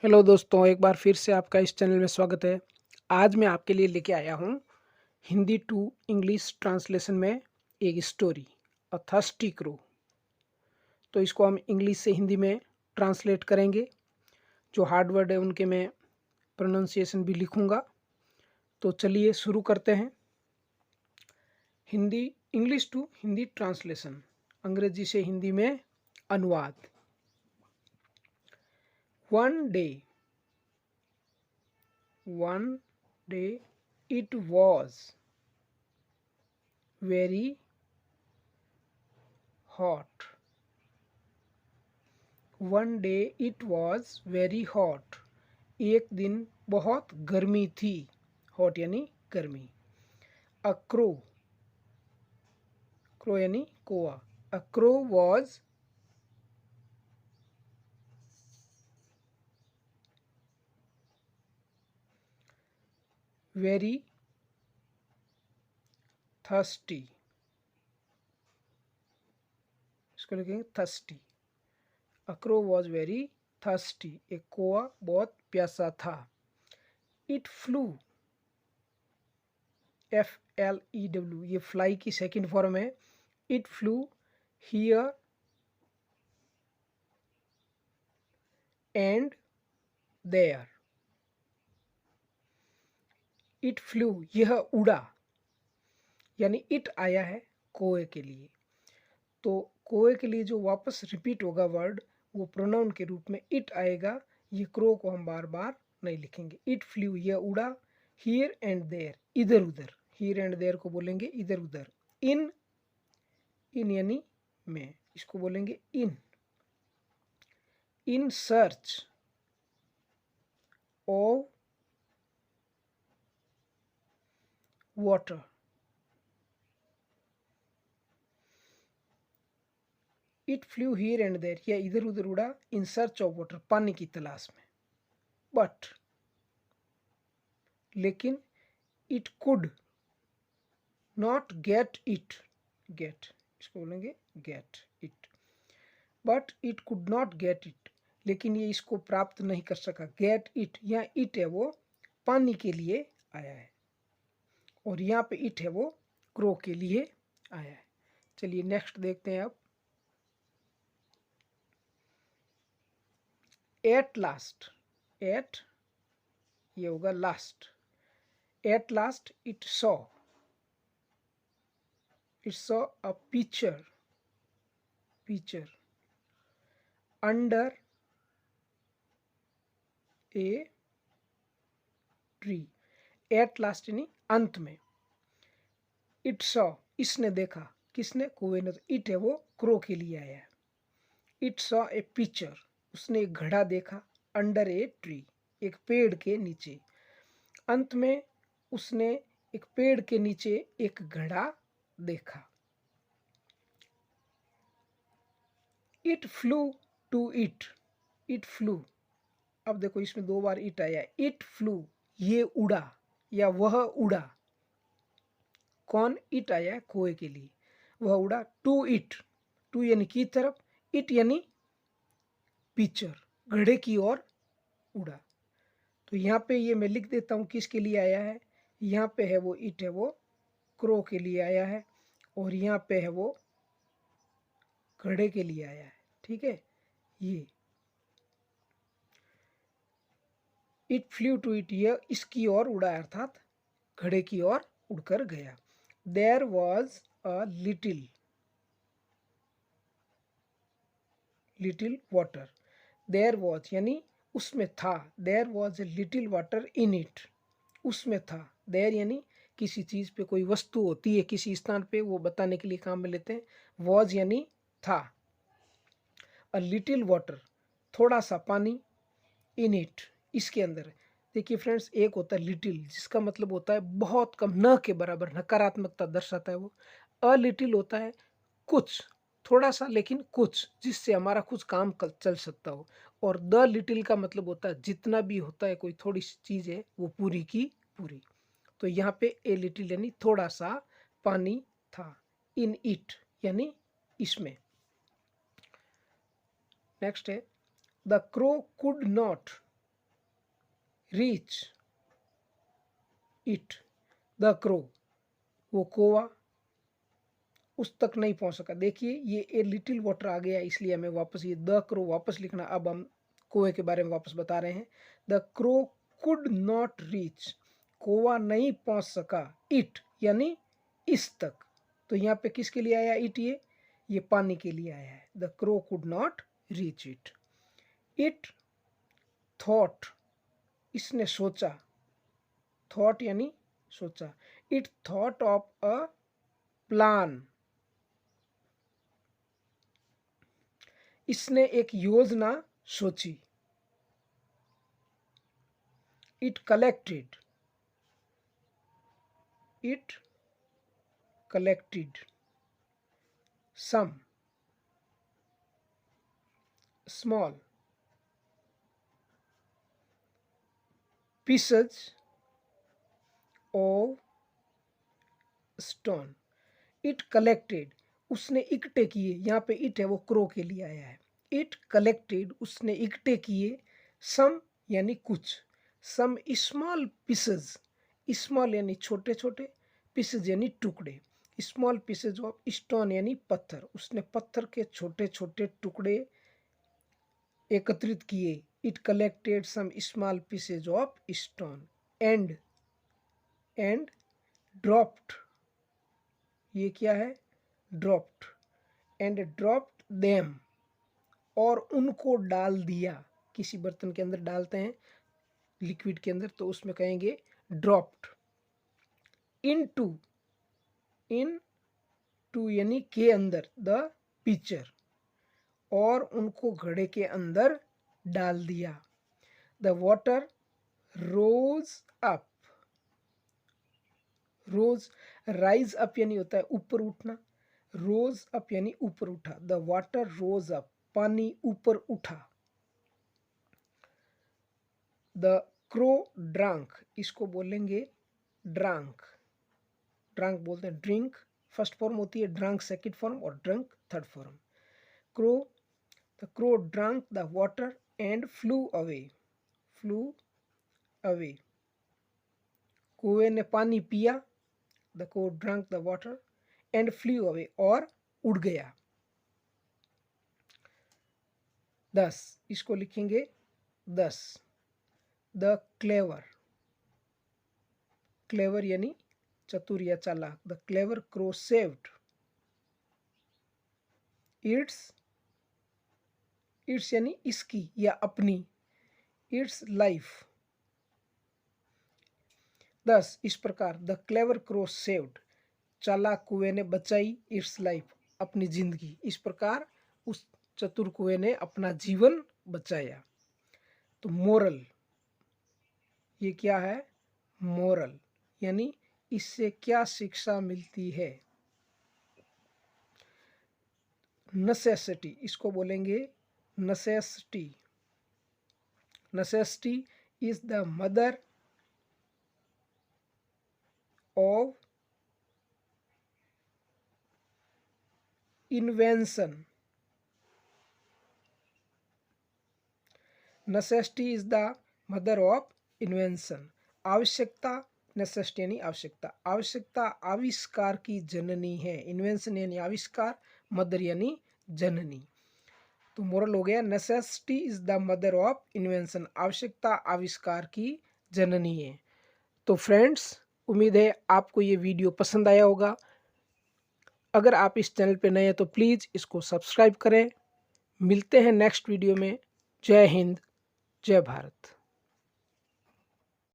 Hello दोस्तों, एक बार फिर से आपका इस चैनल में स्वागत है। आज मैं आपके लिए लेके आया हूँ हिंदी टू इंग्लिश ट्रांसलेशन में एक स्टोरी, अ थर्स्टी क्रो। तो इसको हम इंग्लिश से हिंदी में ट्रांसलेट करेंगे। जो हार्ड वर्ड है उनके मैं प्रोनाउंसिएशन भी लिखूँगा। तो चलिए शुरू करते हैं। Hindi English to Hindi translation, अंग्रेजी से हिंदी में अनुवाद। One day it was very hot. One day it was very hot. एक दिन बहुत गर्मी थी। हॉट यानी गर्मी। अ क्रो, क्रो यानी कोआ। A crow was very thirsty. इसको लिखेंगे thirsty. A crow was very thirsty. एक कोआ बहुत प्यासा था। इट फ्लू, FLEW, ये फ्लाई की सेकंड फॉर्म है। It flew here and there. It flew, यह उड़ा, यानी इट आया है कोए के लिए। तो कोए के लिए जो वापस रिपीट होगा वर्ड, वो प्रोनाउन के रूप में इट आएगा। ये क्रो को हम बार बार नहीं लिखेंगे। इट फ्लू, यह उड़ा। हियर एंड देयर, इधर उधर। हियर एंड देयर को बोलेंगे इधर उधर। इन, इन यानी में, इसको बोलेंगे in. In search of water. It flew here and there, यह इधर उधर उड़ा। इन सर्च ऑफ वाटर, पानी की तलाश में। बट, लेकिन, it could not get it. Get, इसको बोलेंगे get it. But it could not get it, लेकिन ये इसको प्राप्त नहीं कर सका। गेट इट, यहाँ इट है वो पानी के लिए आया है, और यहाँ पे इट है वो क्रो के लिए आया है। चलिए नेक्स्ट देखते हैं अब। एट लास्ट, एट ये होगा last. At last it saw, it saw a picture under a tree. At last यानी अंत में। It saw, इसने देखा, किसने, कोए ने। इट है वो क्रो के लिए आया है। It saw a picture, उसने एक घड़ा देखा। अंडर ए ट्री, एक पेड़ के नीचे। अंत में उसने एक पेड़ के नीचे एक घड़ा देखा। It flew to it, it flew. अब देखो इसमें दो बार इट आया। इट फ्लू, ये उड़ा या वह उड़ा। कौन, इट आया कोए के लिए, वह उड़ा। टू इट, टू यानी की तरफ, इट यानी पिक्चर, घड़े की ओर उड़ा। तो यहाँ पे ये मैं लिख देता हूँ किसके लिए आया है। यहाँ पे है वो इट है वो क्रो के लिए आया है, और यहाँ पे है वो घड़े के लिए आया है। ठीक है, ये इट फ्लू टू इट, यह इसकी ओर उड़ा, अर्थात घड़े की ओर उड़कर गया। There was a little water. There was यानी उसमें था। There was a little water in it, उसमें था। देयर यानी किसी चीज़ पे कोई वस्तु होती है किसी स्थान पे, वो बताने के लिए काम में लेते हैं। वॉज यानी था। अ लिटिल वाटर, थोड़ा सा पानी। इन इट, इसके अंदर। देखिए फ्रेंड्स, एक होता है लिटिल, जिसका मतलब होता है बहुत कम, न के बराबर, नकारात्मकता दर्शाता है वो। अ लिटिल होता है कुछ, थोड़ा सा, लेकिन कुछ, जिससे हमारा कुछ काम चल सकता हो। और द लिटिल का मतलब होता है जितना भी होता है, कोई थोड़ी सी चीज़ है वो पूरी की पूरी। तो यहाँ पे ए लिटिल यानी थोड़ा सा पानी था। इन इट यानी इसमें। नेक्स्ट है the crow could not, reach it. The crow, वो कौवा उस तक नहीं पहुंच सका। देखिए ये ए लिटिल वाटर आ गया, इसलिए हमें वापस ये द क्रो वापस लिखना। अब हम कौवे के बारे में वापस बता रहे हैं। The crow could not reach, कौवा नहीं पहुंच सका, इट यानी इस तक। तो यहाँ पे किसके लिए आया इट? ये पानी के लिए आया है। The crow could not reach it. It thought, इसने सोचा, थॉट यानी सोचा। It thought of a plan, इसने एक योजना सोची। It collected, it collected some small pieces of stone। It collected, उसने इकट्ठे किए। यहाँ पे इट है वो क्रो के लिए आया है। इट कलेक्टेड, उसने इकट्ठे किए। सम यानी कुछ, सम स्मॉल पीसेज, स्मॉल यानी छोटे छोटे, पीसेज यानी टुकड़े। स्मॉल पीसेज ऑफ स्टोन यानी पत्थर, उसने पत्थर के छोटे छोटे टुकड़े एकत्रित किए। It collected some small pieces of stone and dropped, ये क्या है? ड्रॉप्ड। एंड ड्रॉप्ड देम, और उनको डाल दिया। किसी बर्तन के अंदर डालते हैं लिक्विड के अंदर, तो उसमें कहेंगे ड्रॉप्ड। इनटू, इन टू यानी के अंदर, द पिक्चर, और उनको घड़े के अंदर डाल दिया। The water rose up, rose, rise up यानी होता है ऊपर उठना, रोज अप यानी ऊपर उठा। द वाटर रोज अप, पानी ऊपर उठा। द क्रो ड्रंक, इसको बोलेंगे ड्रंक। ड्रंक बोलते हैं ड्रिंक, फर्स्ट फॉर्म होती है, ड्रंक सेकंड फॉर्म, और drunk third form. Crow, the crow drunk the water and flu away, flu away, कौवे ने पानी पिया। The crow drunk the water and flu away, और उड़ गया। 10, इसको लिखेंगे 10। द क्लेवर, क्लेवर यानी चतुर या चालाक। The clever crow saved it's, it's यानी इसकी या अपनी, इट्स लाइफ। 10, इस प्रकार द क्लेवर क्रो सेव्ड, चालाक कुएं ने बचाई, इट्स लाइफ, अपनी जिंदगी। इस प्रकार उस चतुर कुएं ने अपना जीवन बचाया। तो मोरल, ये क्या है? मोरल यानी इससे क्या शिक्षा मिलती है? नेसेसिटी, इसको बोलेंगे necessity. Necessity is the mother of invention. Necessity is the mother of invention. आवश्यकता, नेसेसिटी यानी आवश्यकता, आवश्यकता आविष्कार की जननी है। इन्वेंशन यानी आविष्कार, मदर यानी जननी। तो मोरल हो गया necessity is the mother of invention, आवश्यकता आविष्कार की जननी है। तो फ्रेंड्स, उम्मीद है आपको ये वीडियो पसंद आया होगा। अगर आप इस चैनल पे नए हैं तो प्लीज़ इसको सब्सक्राइब करें। मिलते हैं नेक्स्ट वीडियो में। जय हिंद, जय भारत।